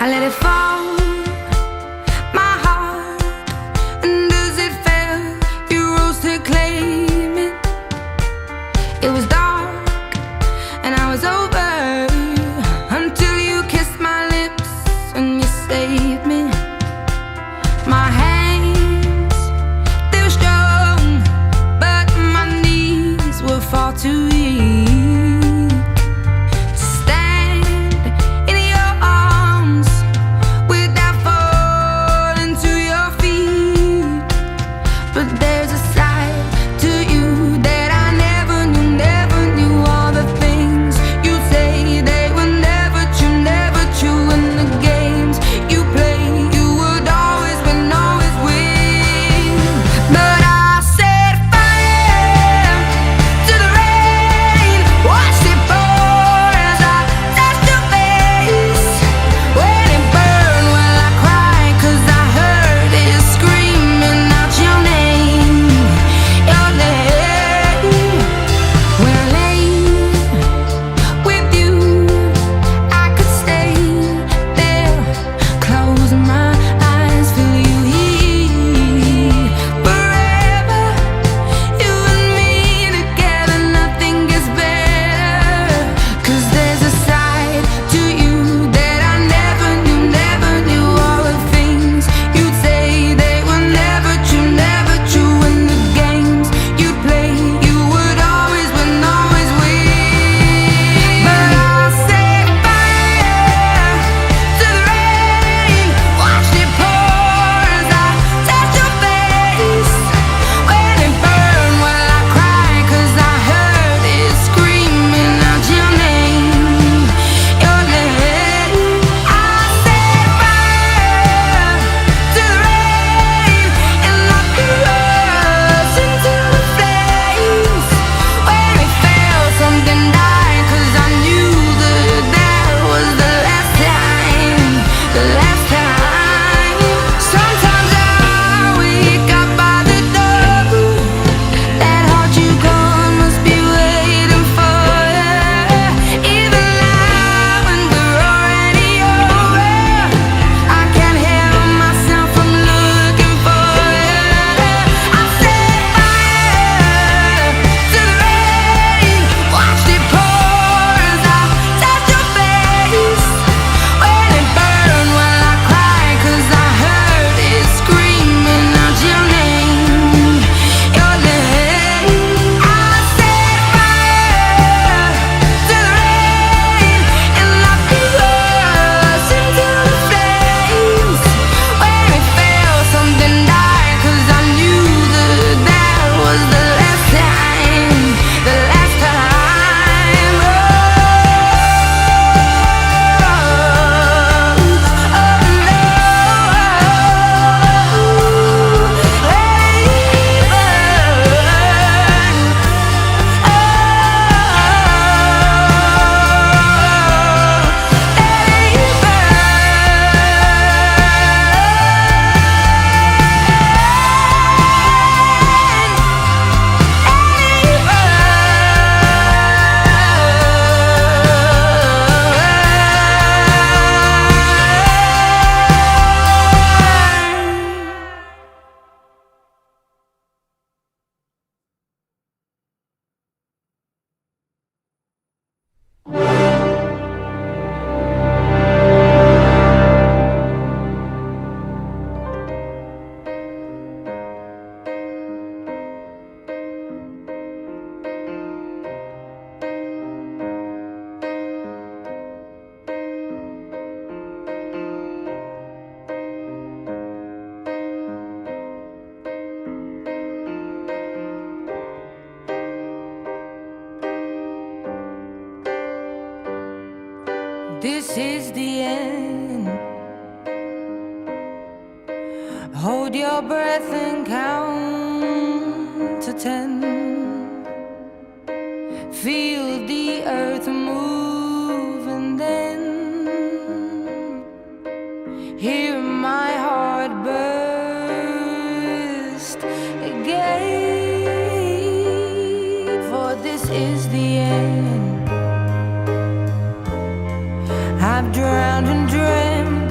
I let it fall, my heart, and as it fell, you rose to claim it. It was dark, and I was over, until you kissed my lips and you saved me. My hands, they were strong, but my knees were far too weak to stand in your arms without falling to your feet. But there's a side to you that I never knew all the things you say, they were never true, and the games you play, you would always win, always win. But I set fire to the rain, watched it pour as I touched your face. When it burned, well I cried, 'cause I heard it screaming out your name, your name. When I lay with you, I could stay there, close my eyes, feel you here forever. You and me together, nothing gets better. 'Cause there's a side to you that I never knew all the things you'd say, they were never true, and the games you'd play, you would always win, always win. But I set fire to the rain, watched it pour as I touched your face. When it burned, well I cried, 'cause I heard it screaming out your name, your name. I set fire to the rain, and I threw us into the flames. When it fell, something died, 'cause I knew that was the last time, the last time. Sometimes I wake up by the door, that heart you gone must be waiting for you. Even now when we're already over, I can't help myself from looking for you. I set fire to the rain, watched it pour as I touched your face. When it burned, well I cried, 'cause I heard it screaming out your name, your name. I set fire to the rain, and I threw us into the flames. When it fell, something died, 'cause I knew that was the last time, the last time. Oh, this is the end. Hold your breath and count to 10. Feel the earth move, and then hear my heart burst again. For this is the end. I've drowned and dreamt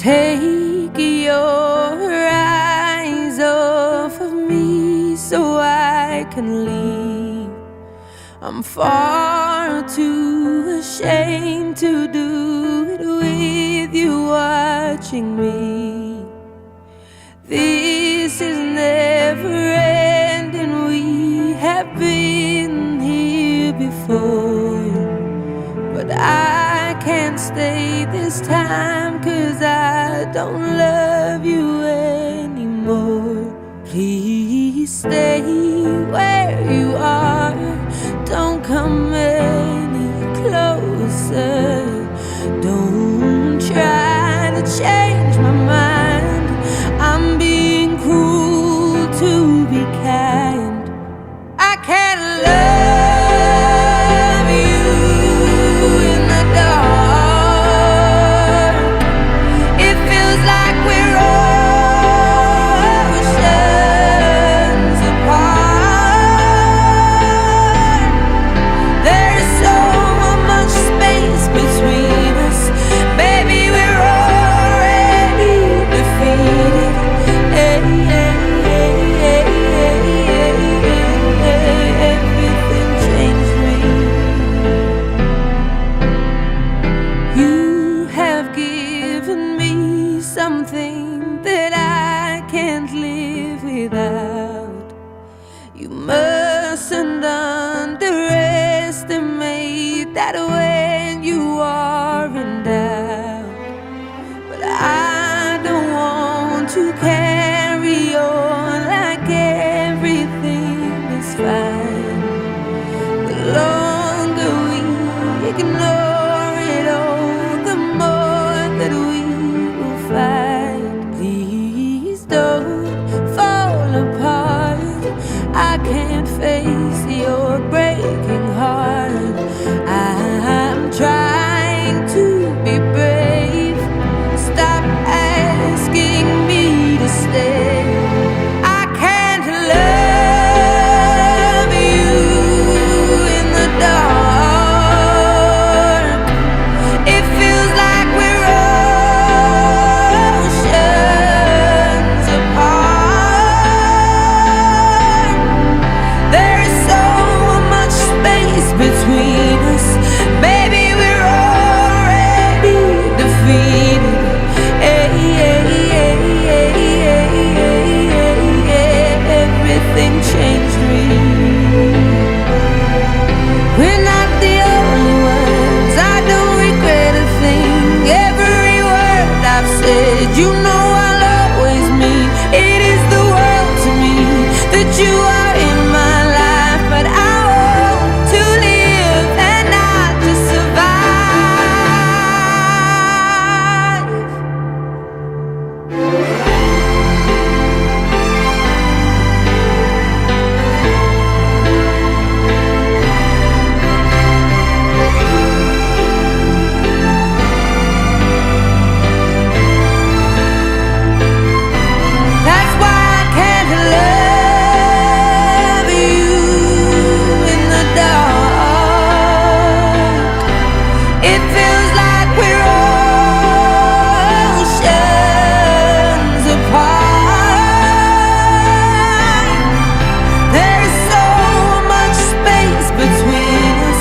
Take your eyes off of me so I can leave. I'm far too ashamed to do it with you watching me. This is never ending, we have been here before. But I can't stay this time, 'cause I don't love you anymore. Please stay where you are, don't come any closer. Don't try to change my mind, I'm being cruel to be kind. I can't love you in the dark. It feels like we're oceans apart. There's so much space between us, baby, we're already defeated. Everything changed me. You have given me something that I can't live without. You mustn't underestimate that when you are in doubt. But I don't want to carry on like everything is fine. The longer we ignore it all, the more that we will fight. Please don't fall apart, I can't face your breaking heart. I'm trying to be brave, stop asking me to stay. I can't love you in the dark. It feels like we're oceans apart. There's so much space between us, baby, we're already defeated. Everything changed me. We're not the only ones, I don't regret a thing. Every word I've said, you know I'll always mean. It is the world to me that you are in my life. But I want to live and not just survive. That's why I can't love you in the dark. It feels like we're oceans apart. There's so much space between us,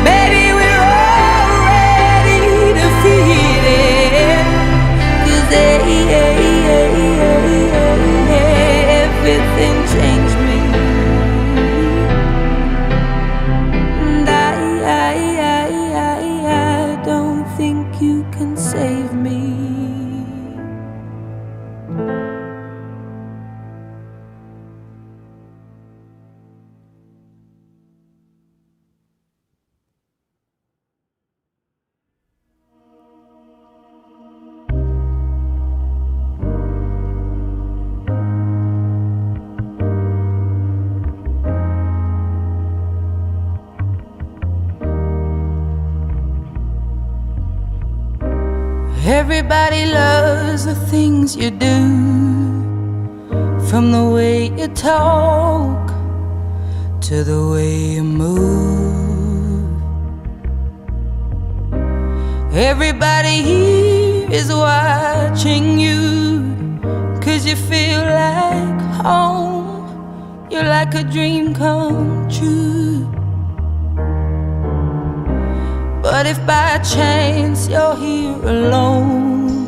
baby, we're already defeated. 'Cause everything changed me. And I don't think you can save me. Everybody loves the things you do, from the way you talk to the way you move. Everybody here is watching you, 'cause you feel like home. You're like a dream come true. But if by chance you're here alone,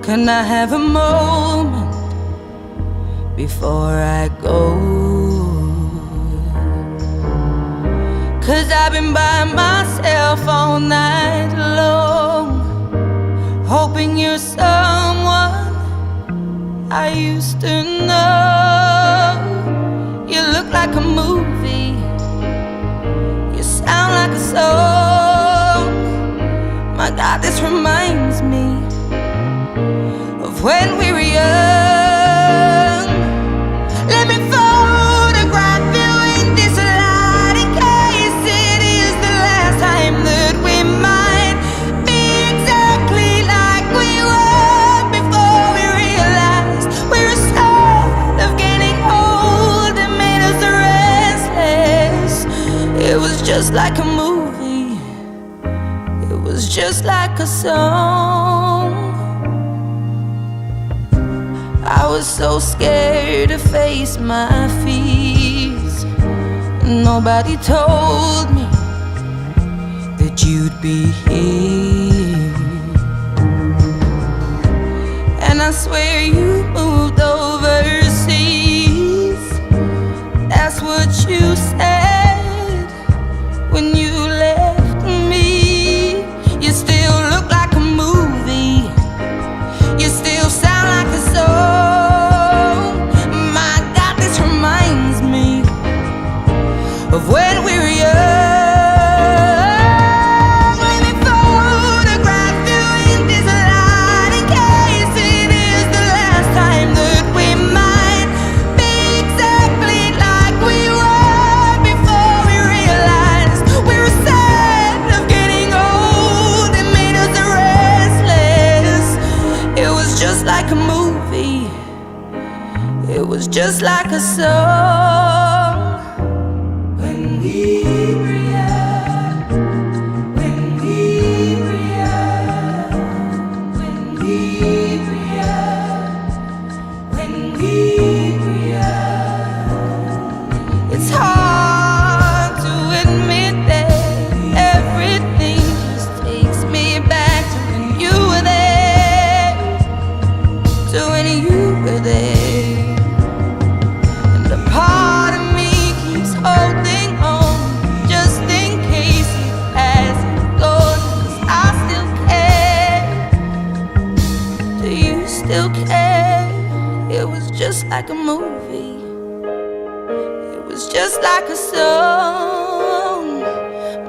can I have a moment before I go? 'Cause I've been by myself all night long, hoping you're someone I used to know. You look like a movie, you sound like a song. My God, this reminds me of when we were young. Let me photograph you in this light, in case it is the last time that we might be exactly like we were before we realized we were scared of getting old. It made us restless. It was just like a movie, it was just like a song. I was so scared to face my fears. Nobody told me that you'd be here. And I swear you moved overseas. That's what you said when you left me. You still look like a movie, you still sound like a song. My God, this reminds me of when we were young. Let me photograph you in this light, in case it is the last time that we might be exactly like we were before we realized we were sad of getting old. It made us restless. It was just like a movie, it was just like a song. When we were young, when we were young, when we were young, when we were young. It's hard to admit that everything just takes me back to when you were there, to when you were there. And a part of me keeps holding on, just in case it hasn't gone. 'Cause I still care. Do you still care? It was just like a movie, it was just like a song.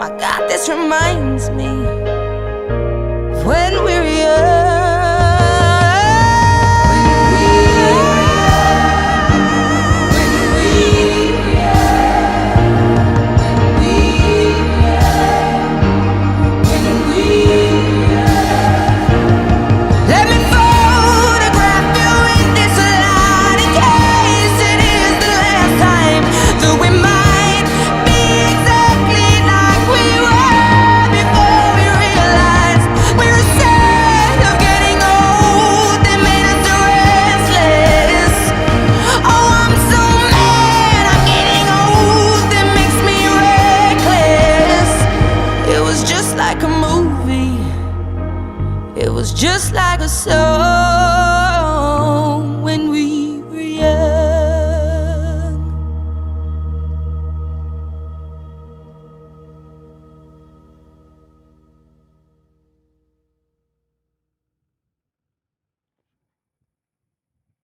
My God, this reminds me of when we were young. It was just like a movie, it was just like a song.